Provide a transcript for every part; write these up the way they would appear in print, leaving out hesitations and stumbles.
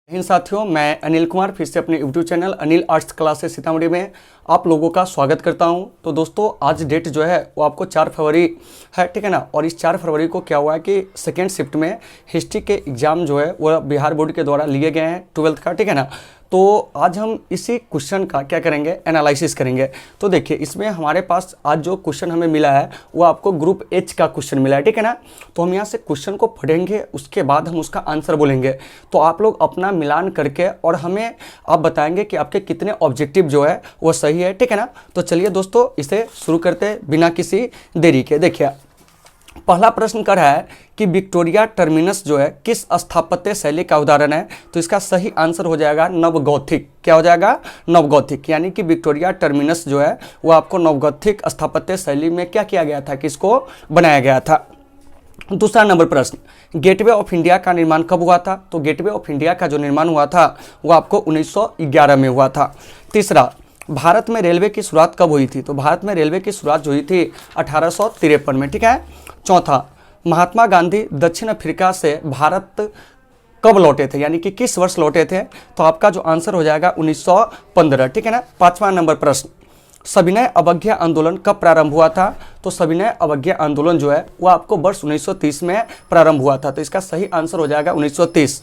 इन साथियों, मैं अनिल कुमार फिर से अपने YouTube channel Anil arts classes Sitamarhi में आप लोगों का स्वागत करता हूं। तो दोस्तों, आज डेट जो है वो आपको 4 फरवरी है, ठीक है ना। और इस 4 फरवरी को क्या हुआ है कि सेकेंड शिफ्ट में हिस्ट्री के एग्ज़ाम जो है वो बिहार बोर्ड के द्वारा लिए गए हैं 12th का, ठीक है ना। तो आज हम इसी क्वेश्चन का क्या करेंगे, एनालिसिस करेंगे। तो देखिए, इसमें हमारे पास आज जो क्वेश्चन हमें मिला है वो आपको ग्रुप एच का क्वेश्चन मिला है, ठीक है ना। तो हम यहाँ से क्वेश्चन को पढ़ेंगे, उसके बाद हम उसका आंसर बोलेंगे। तो आप लोग अपना मिलान करके और हमें आप बताएंगे कि आपके कितने ऑब्जेक्टिव जो है वो सही है, ठीक है ना। तो चलिए दोस्तों, इसे शुरू करते बिना किसी देरी के। देखिए, पहला प्रश्न कर रहा है कि विक्टोरिया टर्मिनस जो है किस स्थापत्य शैली का उदाहरण है। तो इसका सही आंसर हो जाएगा नवगौथिक। क्या हो जाएगा? नवगौथिक। यानी कि विक्टोरिया टर्मिनस जो है वो आपको नवगौथिक स्थापत्य शैली में क्या किया गया था, किसको बनाया गया था। दूसरा नंबर प्रश्न, गेटवे ऑफ इंडिया का निर्माण कब हुआ था। तो गेटवे ऑफ इंडिया का जो निर्माण हुआ था वो आपको 1911 में हुआ था। तीसरा, भारत में रेलवे की शुरुआत कब हुई थी। तो भारत में रेलवे की शुरुआत जो हुई थी 1853 में, ठीक है। चौथा, महात्मा गांधी दक्षिण अफ्रीका से भारत कब लौटे थे, यानी कि किस वर्ष लौटे थे। तो आपका जो आंसर हो जाएगा 1915, ठीक है ना। पांचवा नंबर प्रश्न, सविनय अवज्ञा आंदोलन कब प्रारंभ हुआ था। तो सविनय अवज्ञा आंदोलन जो है वो आपको वर्ष 1930 में प्रारंभ हुआ था। तो इसका सही आंसर हो जाएगा 1930।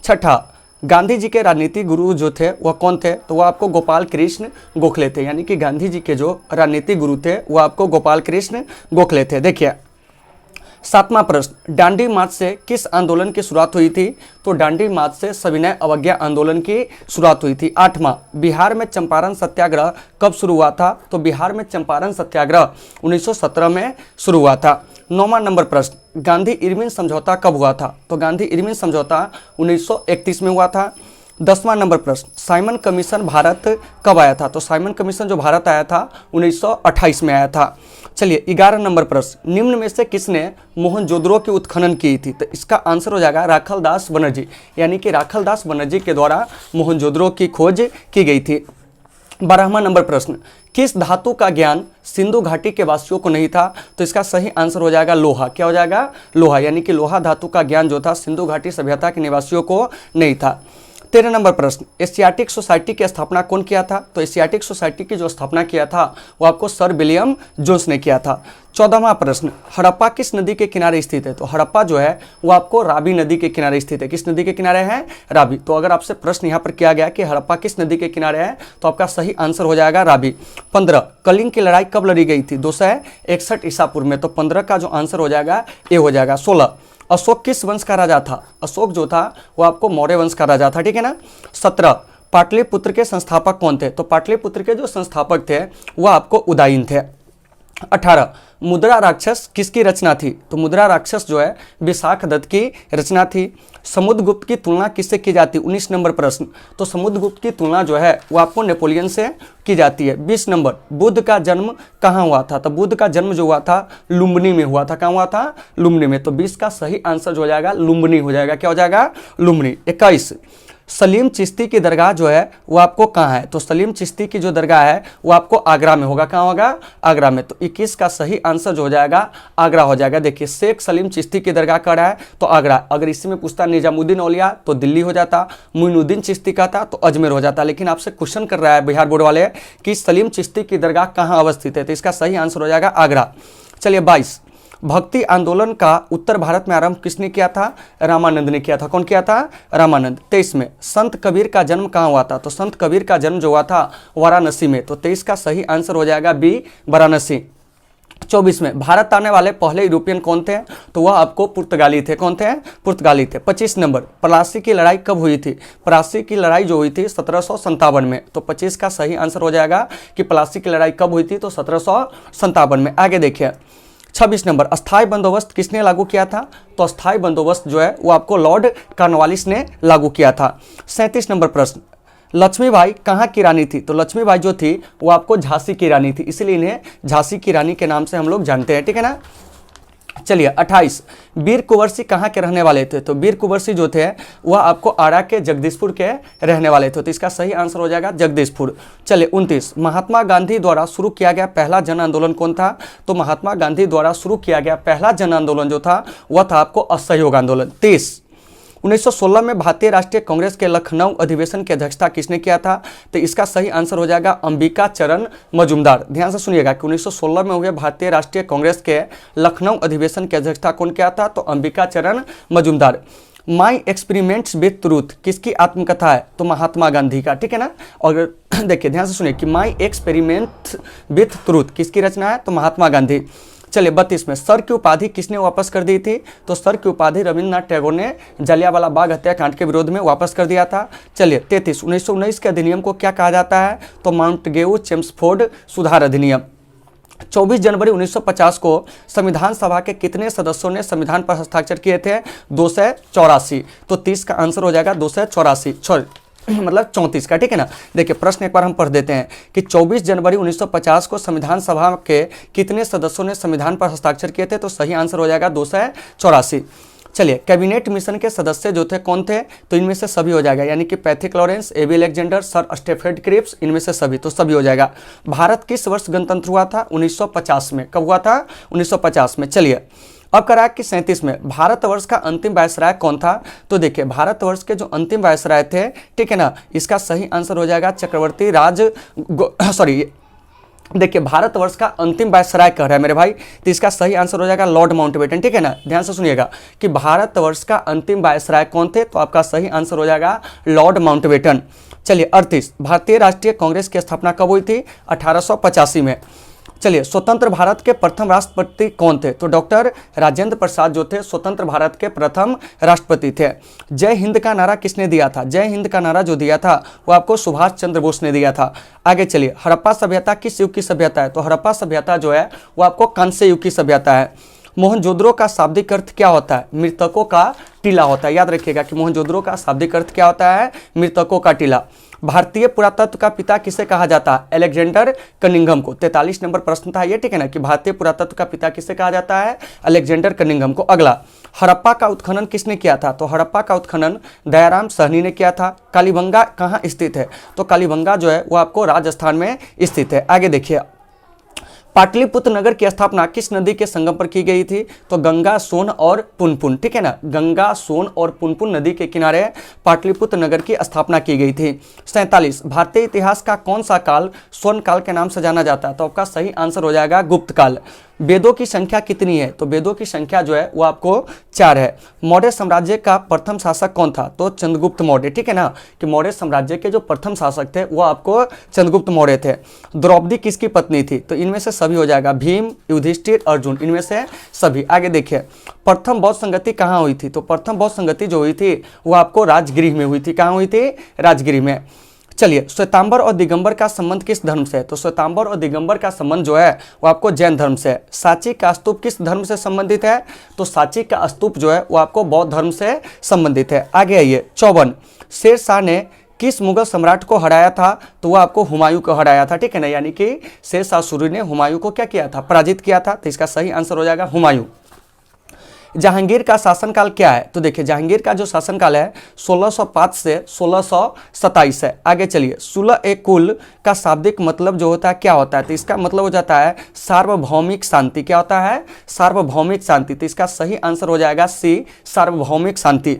छठा, गांधी जी के राजनीतिक गुरु जो थे वह कौन थे। तो वह आपको गोपाल कृष्ण गोखले थे। यानी कि गांधी जी के जो राजनीतिक गुरु थे वह आपको गोपाल कृष्ण गोखले थे। देखिए, सातवां प्रश्न, दांडी मार्च से किस आंदोलन की शुरुआत हुई थी। तो दांडी मार्च से सविनय अवज्ञा आंदोलन की शुरुआत हुई थी। आठवां, बिहार में चंपारण सत्याग्रह कब शुरू हुआ था। तो बिहार में चंपारण सत्याग्रह 1917 में शुरू हुआ था। नौवां नंबर प्रश्न, गांधी इरविन समझौता कब हुआ था। तो गांधी इरविन समझौता 1931 में हुआ था। 10वां नंबर प्रश्न, साइमन कमीशन भारत कब आया था। तो साइमन कमीशन जो भारत आया था 1928 में आया था। चलिए, 11 नंबर प्रश्न, निम्न में से किसने मोहनजोदड़ो की उत्खनन की थी। तो इसका आंसर हो जाएगा राखलदास बनर्जी। यानी कि राखलदास बनर्जी के द्वारा मोहनजोदड़ो की खोज की गई थी। 12वां नंबर प्रश्न, किस धातु का ज्ञान सिंधु घाटी के वासियों को नहीं था। तो इसका सही आंसर हो जाएगा लोहा। क्या हो जाएगा? लोहा। यानी कि लोहा धातु का ज्ञान जो था सिंधु घाटी सभ्यता के निवासियों को नहीं था। 13 नंबर प्रश्न, एशियाटिक सोसाइटी की स्थापना कौन किया था। तो एशियाटिक सोसाइटी की जो स्थापना किया था वो आपको सर विलियम जोन्स ने किया था। 14वां प्रश्न, हड़प्पा किस नदी के किनारे स्थित है। तो हड़प्पा जो है वो आपको रावी नदी के किनारे स्थित है। किस नदी के किनारे है? रावी। तो अगर आपसे प्रश्न यहाँ पर किया गया कि हड़प्पा किस नदी के किनारे है तो आपका सही आंसर हो जाएगा रावी। 15, कलिंग की लड़ाई कब लड़ी गई थी। 261 ईसा पूर्व में। तो 15 का जो आंसर हो जाएगा ये हो जाएगा। 16, अशोक किस वंश का राजा था। अशोक जो था वो आपको मौर्य वंश का राजा था, ठीक है ना। 17, पाटलिपुत्र के संस्थापक कौन थे। तो पाटलिपुत्र के जो संस्थापक थे वो आपको उदयन थे। 18, मुद्रा राक्षस किसकी रचना थी। तो मुद्रा राक्षस जो है विशाख दत्त की रचना थी। समुद्रगुप्त की तुलना किससे की जाती है। 19 नंबर प्रश्न, तो समुद्रगुप्त की तुलना जो है वो आपको नेपोलियन से की जाती है। 20 नंबर, बुद्ध का जन्म कहाँ हुआ था। तो बुद्ध का जन्म जो हुआ था लुम्बिनी में हुआ था। कहाँ हुआ था? लुम्बिनी में। तो 20 का सही आंसर जो हो जाएगा लुम्बिनी हो जाएगा। क्या हो जाएगा? लुम्बिनी। 21, सलीम चिश्ती की दरगाह जो है वो आपको कहाँ है। तो सलीम चिश्ती की जो दरगाह है वो आपको आगरा में होगा। कहाँ होगा? आगरा में। तो 21 का सही आंसर जो हो जाएगा आगरा हो जाएगा। देखिए, शेख सलीम चिश्ती की दरगाह कहाँ है तो आगरा। अगर इसी में पूछता निजामुद्दीन औलिया तो दिल्ली हो जाता, मोइनुद्दीन चिश्ती का था तो अजमेर हो जाता। लेकिन आपसे क्वेश्चन कर रहा है बिहार बोर्ड वाले कि सलीम चिश्ती की दरगाह कहाँ अवस्थित है। तो इसका सही आंसर हो जाएगा आगरा। चलिए, 22, भक्ति आंदोलन का उत्तर भारत में आरंभ किसने किया था। रामानंद ने किया था। कौन किया था? रामानंद। 23 में, संत कबीर का जन्म कहाँ हुआ था। तो संत कबीर का जन्म जो हुआ था वाराणसी में। तो 23 का सही आंसर हो जाएगा बी, वाराणसी। 24 में, भारत आने वाले पहले यूरोपियन कौन थे। तो वह आपको पुर्तगाली थे। कौन थे? पुर्तगाली थे। 25 नंबर, प्लासी की लड़ाई कब हुई थी। प्लासी की लड़ाई जो हुई थी 1757 में। तो 25 का सही आंसर हो जाएगा कि प्लासी की लड़ाई कब हुई थी तो 1757 में। आगे देखिए, 26 नंबर, अस्थाई बंदोबस्त किसने लागू किया था। तो अस्थाई बंदोबस्त जो है वो आपको लॉर्ड कॉर्नवालिस ने लागू किया था। 37 नंबर प्रश्न, लक्ष्मीबाई कहाँ की रानी थी। तो लक्ष्मीबाई जो थी वो आपको झांसी की रानी थी, इसलिए इन्हें झांसी की रानी के नाम से हम लोग जानते हैं, ठीक है ना। चलिए, 28, वीर कुंवरसी कहाँ के रहने वाले थे। तो वीर कुंवरसी जो थे वह आपको आरा के जगदीशपुर के रहने वाले थे। तो इसका सही आंसर हो जाएगा जगदीशपुर। चलिए, 29, महात्मा गांधी द्वारा शुरू किया गया पहला जन आंदोलन कौन था। तो महात्मा गांधी द्वारा शुरू किया गया पहला जन आंदोलन जो था वह था आपको असहयोग आंदोलन। 30, 1916 में भारतीय राष्ट्रीय कांग्रेस के लखनऊ अधिवेशन की अध्यक्षता किसने किया था? तो इसका सही आंसर हो जाएगा अंबिका चरण मजूमदार। ध्यान से सुनिएगा कि 1916 में हुए भारतीय राष्ट्रीय कांग्रेस के लखनऊ अधिवेशन की अध्यक्षता कौन किया था? तो अंबिका चरण Majumdar. My experiments with truth किसकी आत्मकथा है? तो महात्मा गांधी का, ठीक है ना। और देखिए ध्यान से सुनिए कि माई एक्सपेरिमेंट्स विथ ट्रूथ किसकी रचना है? तो महात्मा गांधी। चलिए 32 में सर की उपाधि किसने वापस कर दी थी? तो सर की उपाधि रविंद्रनाथ टैगोर ने जलियांवाला बाग हत्याकांड के विरोध में वापस कर दिया था। चलिए 33 1919 के अधिनियम को क्या कहा जाता है? तो माउंटगेऊ चेम्सफोर्ड सुधार अधिनियम। 24 जनवरी 1950 को संविधान सभा के कितने सदस्यों ने संविधान पर हस्ताक्षर किए थे? 284। तो 30 का आंसर हो जाएगा 284, मतलब 34 का, ठीक है ना। देखिए प्रश्न एक बार हम पढ़ देते हैं कि 24 जनवरी 1950 को संविधान सभा के कितने सदस्यों ने संविधान पर हस्ताक्षर किए थे? तो सही आंसर हो जाएगा 284। चलिए कैबिनेट मिशन के सदस्य जो थे कौन थे? तो इनमें से सभी हो जाएगा, यानी कि Pethick Lawrence, AV Alexander, sir Stafford Cripps, इनमें से सभी, तो सभी हो जाएगा। भारत किस वर्ष गणतंत्र हुआ था? 1950 में। कब हुआ था? 1950 में। चलिए अब करा कि 37 में भारतवर्ष का अंतिम वायसराय कौन था? तो देखिए भारतवर्ष के जो अंतिम वायसराय थे, ठीक है ना, इसका सही आंसर हो जाएगा चक्रवर्ती देखिए भारतवर्ष का अंतिम वायसराय कह रहा है मेरे भाई, तो इसका सही आंसर हो जाएगा लॉर्ड माउंटबेटन, ठीक है ना। ध्यान से सुनिएगा कि भारतवर्ष का अंतिम वायसराय कौन थे? तो आपका सही आंसर हो जाएगा लॉर्ड माउंटबेटन। चलिए 38 भारतीय राष्ट्रीय कांग्रेस की स्थापना कब हुई थी? 1885 में। चलिए स्वतंत्र भारत के प्रथम राष्ट्रपति कौन थे? तो डॉक्टर राजेंद्र प्रसाद जो थे स्वतंत्र भारत के प्रथम राष्ट्रपति थे। जय हिंद का नारा किसने दिया था? जय हिंद का नारा जो दिया था वो आपको सुभाष चंद्र बोस ने दिया था। आगे चलिए हड़प्पा सभ्यता किस युग की सभ्यता है? तो हड़प्पा सभ्यता जो है वो आपको कांस्य युग की सभ्यता है। मोहनजोदड़ो का शाब्दिक अर्थ क्या होता है? मृतकों का टीला होता है। याद रखिएगा कि मोहनजोदड़ो का शाब्दिक अर्थ क्या होता है? मृतकों का टीला। भारतीय पुरातत्व का पिता किसे कहा जाता है? अलेक्जेंडर कनिंघम को। 43 नंबर प्रश्न था ये, ठीक है ना, कि भारतीय पुरातत्व का पिता किसे कहा जाता है? अलेक्जेंडर कनिंघम को। अगला हड़प्पा का उत्खनन किसने किया था? तो हड़प्पा का उत्खनन दयाराम साहनी ने किया था। कालीबंगा कहाँ स्थित है? तो कालीबंगा जो है वो आपको राजस्थान में स्थित है। आगे देखिए पाटलिपुत्र नगर की स्थापना किस नदी के संगम पर की गई थी? तो गंगा, सोन और पुनपुन, ठीक है ना, गंगा, सोन और पुनपुन नदी के किनारे पाटलिपुत्र नगर की स्थापना की गई थी। 47 भारतीय इतिहास का कौन सा काल स्वर्ण काल के नाम से जाना जाता है? तो आपका सही आंसर हो जाएगा गुप्त काल। वेदों की संख्या कितनी है? तो वेदों की संख्या जो है वो आपको 4 है। मौर्य साम्राज्य का प्रथम शासक कौन था? तो चंद्रगुप्त मौर्य, ठीक है ना, कि मौर्य साम्राज्य के जो प्रथम शासक थे वो आपको चंद्रगुप्त मौर्य थे। द्रौपदी किसकी पत्नी थी? तो इनमें से सभी हो जाएगा, भीम, युधिष्ठिर, अर्जुन, इनमें से सभी। आगे देखिए प्रथम बौद्ध संगति कहाँ हुई थी? तो प्रथम बौद्ध संगति जो हुई थी वो आपको राजगृह में हुई थी। कहाँ हुई थी? राजगृह में। चलिए श्वेतांबर और दिगंबर का संबंध किस धर्म से है? तो श्वेतांबर और दिगंबर का संबंध जो है वो आपको जैन धर्म से है। सांची का स्तूप किस धर्म से संबंधित है? तो सांची का स्तूप जो है वो आपको बौद्ध धर्म से संबंधित है। आगे आइए 54 शेर शाह ने किस मुगल सम्राट को हराया था? तो वो आपको हुमायूं को हराया था, ठीक है ना, यानी कि शेर शाह सूरी ने हुमायूं को क्या किया था? पराजित किया था। तो इसका सही आंसर हो जाएगा हुमायूं। जहांगीर का शासनकाल क्या है? तो देखिए जहांगीर का जो शासनकाल है 1605 से 1627 है। आगे चलिए सुलह-ए-कुल का शाब्दिक मतलब जो होता है क्या होता है? तो इसका मतलब हो जाता है सार्वभौमिक शांति। क्या होता है? सार्वभौमिक शांति। तो इसका सही आंसर हो जाएगा सी, सार्वभौमिक शांति।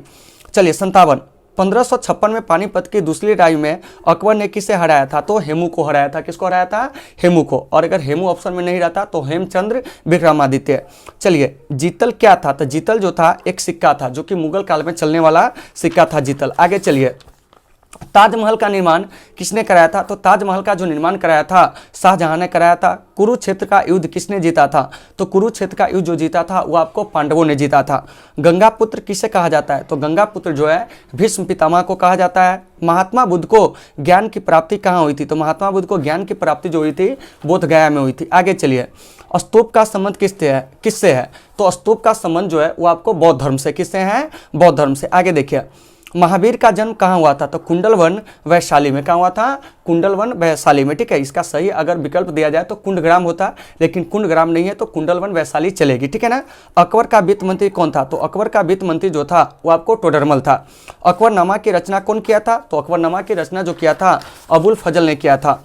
चलिए 57 1556 में पानीपत की दूसरी लड़ाई में अकबर ने किसे हराया था? तो हेमू को हराया था। किसको हराया था? हेमू को। और अगर हेमू ऑप्शन में नहीं रहता तो हेमचंद्र विक्रमादित्य। चलिए जीतल क्या था? तो जीतल जो था एक सिक्का था जो कि मुगल काल में चलने वाला सिक्का था जीतल। आगे चलिए ताजमहल का निर्माण किसने कराया था? तो ताजमहल का जो निर्माण कराया था शाहजहां ने कराया था। कुरुक्षेत्र का युद्ध किसने जीता था? तो कुरुक्षेत्र का युद्ध जो जीता था वो आपको पांडवों ने जीता था। गंगा पुत्र किसे कहा जाता है? तो गंगा पुत्र जो है भीष्म पितामह को कहा जाता है। महात्मा बुद्ध को ज्ञान की प्राप्ति कहाँ हुई थी? तो महात्मा बुद्ध को ज्ञान की प्राप्ति जो हुई थी बोध गया में हुई थी। आगे चलिए स्तूप का संबंध किससे है? तो स्तूप का संबंध जो है वो आपको बौद्ध धर्म से। किससे है? बौद्ध धर्म से। आगे देखिए महावीर का जन्म कहाँ हुआ था? तो कुंडलवन वैशाली में। कहाँ हुआ था? कुंडलवन वैशाली में, ठीक है। इसका सही अगर विकल्प दिया जाए तो कुंडग्राम होता, लेकिन कुंडग्राम नहीं है तो कुंडलवन वैशाली चलेगी, ठीक है ना। अकबर का वित्त मंत्री कौन था? तो अकबर का वित्त मंत्री जो था वो आपको टोडरमल था। अकबरनामा की रचना कौन किया था? तो अकबरनामा की रचना जो किया था अबुल फजल ने किया था।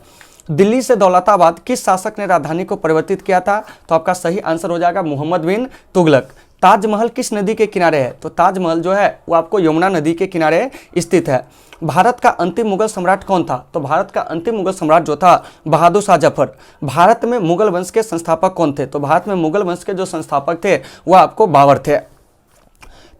दिल्ली से दौलताबाद किस शासक ने राजधानी को परिवर्तित किया था? तो आपका सही आंसर हो जाएगा मोहम्मद बिन तुगलक। ताजमहल किस नदी के किनारे है? तो ताजमहल जो है वो आपको यमुना नदी के किनारे स्थित है। भारत का अंतिम मुगल सम्राट कौन था? तो भारत का अंतिम मुगल सम्राट जो था बहादुर शाह जफर। भारत में मुगल वंश के संस्थापक कौन थे? तो भारत में मुगल वंश के जो संस्थापक थे वह आपको बाबर थे।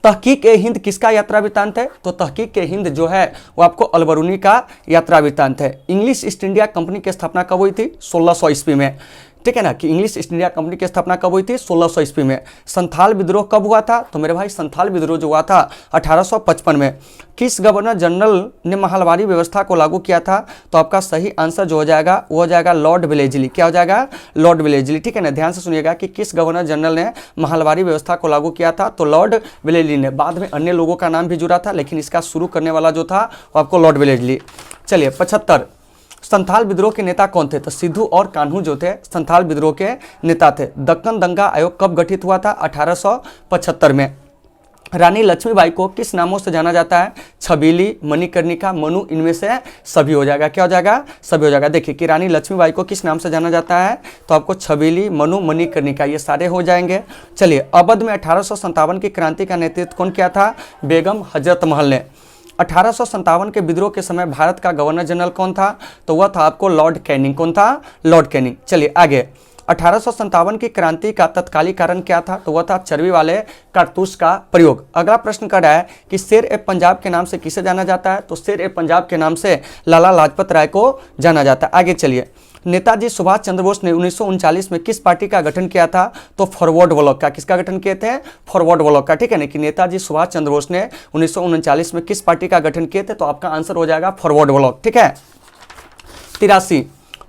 तहकीक-ए-हिंद किसका यात्रा वृत्तांत है? तो तहकीक-ए-हिंद जो है वो आपको अलबरूनी का यात्रा वृत्तांत है। इंग्लिश ईस्ट इंडिया कंपनी की स्थापना कब हुई थी? 1600 ईस्वी में, ठीक है ना, कि इंग्लिश ईस्ट इंडिया कंपनी की स्थापना कब हुई थी? 1600 ईस्वी में। संथाल विद्रोह कब हुआ था? तो मेरे भाई संथाल विद्रोह जो हुआ था 1855 में। किस गवर्नर जनरल ने महलवारी व्यवस्था को लागू किया था? तो आपका सही आंसर जो हो जाएगा वो हो जाएगा लॉर्ड वेलेजली। क्या हो जाएगा? लॉर्ड वेलेजली, ठीक है ना। ध्यान से सुनिएगा कि किस गवर्नर जनरल ने महलवारी व्यवस्था को लागू किया था? तो लॉर्ड वेलेजली ने। बाद में अन्य लोगों का नाम भी जुड़ा था, लेकिन इसका शुरू करने वाला जो था वो आपको लॉर्ड वेलेजली। चलिए 75, संथाल विद्रोह के नेता कौन थे? तो सिद्धू और कान्हू जो थे संथाल विद्रोह के नेता थे। दक्कन दंगा आयोग कब गठित हुआ था? 1875 में। रानी लक्ष्मीबाई को किस नामों से जाना जाता है? छबीली, मणिकर्णिका, मनु, इनमें से सभी हो जाएगा। क्या हो जाएगा? सभी हो जाएगा। देखिए कि रानी लक्ष्मीबाई को किस नाम से जाना जाता है? तो आपको छबीली, मनु, मणिकर्णिका, ये सारे हो जाएंगे। चलिए अवध में 1857 की क्रांति का नेतृत्व कौन किया था? बेगम हजरत महल ने। 1857 के विद्रोह के समय भारत का गवर्नर जनरल कौन था? तो वह था आपको लॉर्ड कैनिंग। कौन था? Lord Canning. चलिए आगे, 1857 की क्रांति का तत्कालिक कारण क्या था? तो वह था चर्बी वाले कारतूस का प्रयोग। अगला प्रश्न कर रहा है कि शेर ए पंजाब के नाम से किसे जाना जाता है? तो शेर ए पंजाब के नाम से लाला लाजपत राय को जाना जाता है। आगे चलिए, नेताजी सुभाष चंद्र बोस ने 1939 में किस पार्टी का गठन किया था? तो फॉरवर्ड ब्लॉक का। किसका गठन किए थे? फॉरवर्ड ब्लॉक का, ठीक है ना, कि नेताजी सुभाष चंद्र बोस ने 1939 में किस पार्टी का गठन किए थे? तो आपका आंसर हो जाएगा फॉरवर्ड ब्लॉक, ठीक है। 83,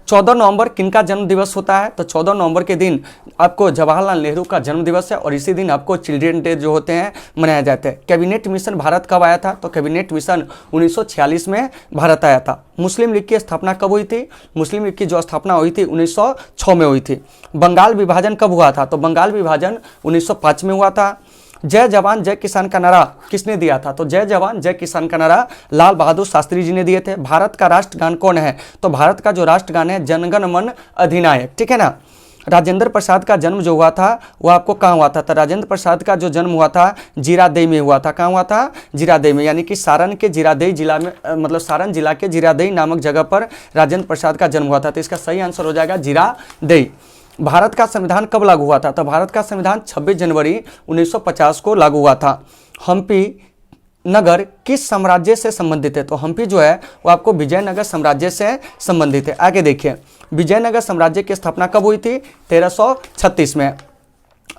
14 नवंबर किनका जन्म दिवस होता है? तो 14 नवंबर के दिन आपको जवाहरलाल नेहरू का जन्म दिवस है और इसी दिन आपको चिल्ड्रन डे जो होते हैं मनाया जाते हैं। कैबिनेट मिशन भारत कब आया था? तो कैबिनेट मिशन 1946 में भारत आया था। मुस्लिम लीग की स्थापना कब हुई थी? मुस्लिम लीग की जो स्थापना हुई थी 1906 में हुई थी। बंगाल विभाजन कब हुआ था? तो बंगाल विभाजन 1905 में हुआ था। जय जवान जय किसान का नारा किसने दिया था? तो जय जवान जय किसान का नारा लाल बहादुर शास्त्री जी ने दिए थे। भारत का राष्ट्रगान कौन है? तो भारत का जो राष्ट्रगान है जनगण मन अधिनायक, ठीक है ना। राजेंद्र प्रसाद का जन्म जो हुआ था वो आपको कहाँ हुआ था? तो राजेंद्र प्रसाद का जो जन्म हुआ था जीरादेई में हुआ था। कहाँ हुआ था? जीरादेई में, यानी कि सारण के जीरादेई जिला में, मतलब सारण जिला के जीरादेई नामक जगह पर राजेंद्र प्रसाद का जन्म हुआ था। तो इसका सही आंसर हो जाएगा जीरादेई। भारत का संविधान कब लागू हुआ था? तो भारत का संविधान 26 जनवरी 1950 को लागू हुआ था। हम्पी नगर किस साम्राज्य से संबंधित है? तो हम्पी जो है वो आपको विजयनगर साम्राज्य से संबंधित है। आगे देखिए, विजयनगर साम्राज्य की स्थापना कब हुई थी? 1336 में।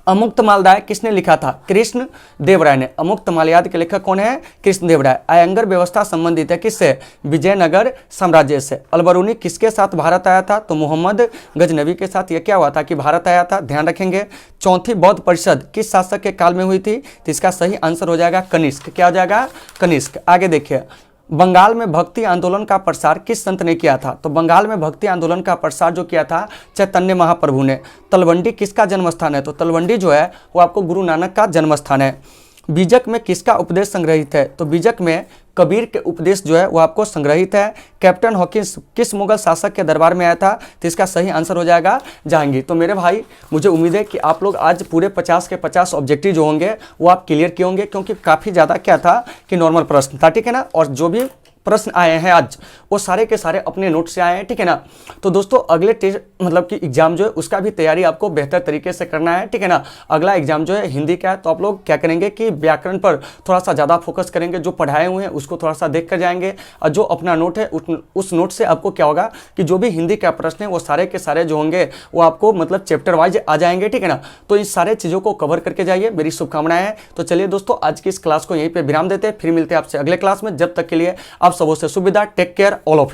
अमुक्त मालदाय किसने लिखा था? कृष्ण देव राय ने। अमुक्त मालयाद के लेखक कौन है? कृष्ण देव राय। अयंगर व्यवस्था संबंधित है किससे? विजयनगर साम्राज्य से। अलबरूनी किसके साथ भारत आया था? तो मोहम्मद गजनवी के साथ। यह क्या हुआ था कि भारत आया था, ध्यान रखेंगे। चौथी बौद्ध परिषद किस शासक के काल में हुई थी? तो इसका सही आंसर हो जाएगा कनिष्क। क्या हो जाएगा? कनिष्क। आगे देखिए, बंगाल में भक्ति आंदोलन का प्रसार किस संत ने किया था? तो बंगाल में भक्ति आंदोलन का प्रसार जो किया था चैतन्य महाप्रभु ने। तलवंडी किसका जन्म स्थान है? तो तलवंडी जो है वो आपको गुरु नानक का जन्म स्थान है। बीजक में किसका उपदेश संग्रहित है? तो बीजक में कबीर के उपदेश जो है वो आपको संग्रहित है। कैप्टन हॉकिंस किस मुगल शासक के दरबार में आया था? तो इसका सही आंसर हो जाएगा जहांगीर। तो मेरे भाई मुझे उम्मीद है कि आप लोग आज पूरे 50 के 50 ऑब्जेक्टिव जो होंगे वो आप क्लियर किए होंगे, क्योंकि काफ़ी ज़्यादा क्या था कि नॉर्मल प्रश्न था, ठीक है ना। और जो भी प्रश्न आए हैं आज वो सारे के सारे अपने नोट से आए हैं, ठीक है ना। तो दोस्तों अगले टेस्ट मतलब कि एग्जाम जो है उसका भी तैयारी आपको बेहतर तरीके से करना है, ठीक है ना। अगला एग्जाम जो है हिंदी का है, तो आप लोग क्या करेंगे कि व्याकरण पर थोड़ा सा ज़्यादा फोकस करेंगे। जो पढ़ाए हुए हैं उसको थोड़ा सा देख कर जाएंगे, और जो अपना नोट है उस नोट से आपको क्या होगा कि जो भी हिंदी का प्रश्न है वो सारे के सारे जो होंगे वो आपको मतलब चैप्टर वाइज आ जाएंगे, ठीक है ना। तो इन सारे चीज़ों को कवर करके जाइए, मेरी शुभकामनाएं हैं। तो चलिए दोस्तों आज की इस क्लास को यहीं पर विराम देते हैं, फिर मिलते हैं आपसे अगले क्लास में। जब तक के लिए आप सबों से सुविधा, take care all of you.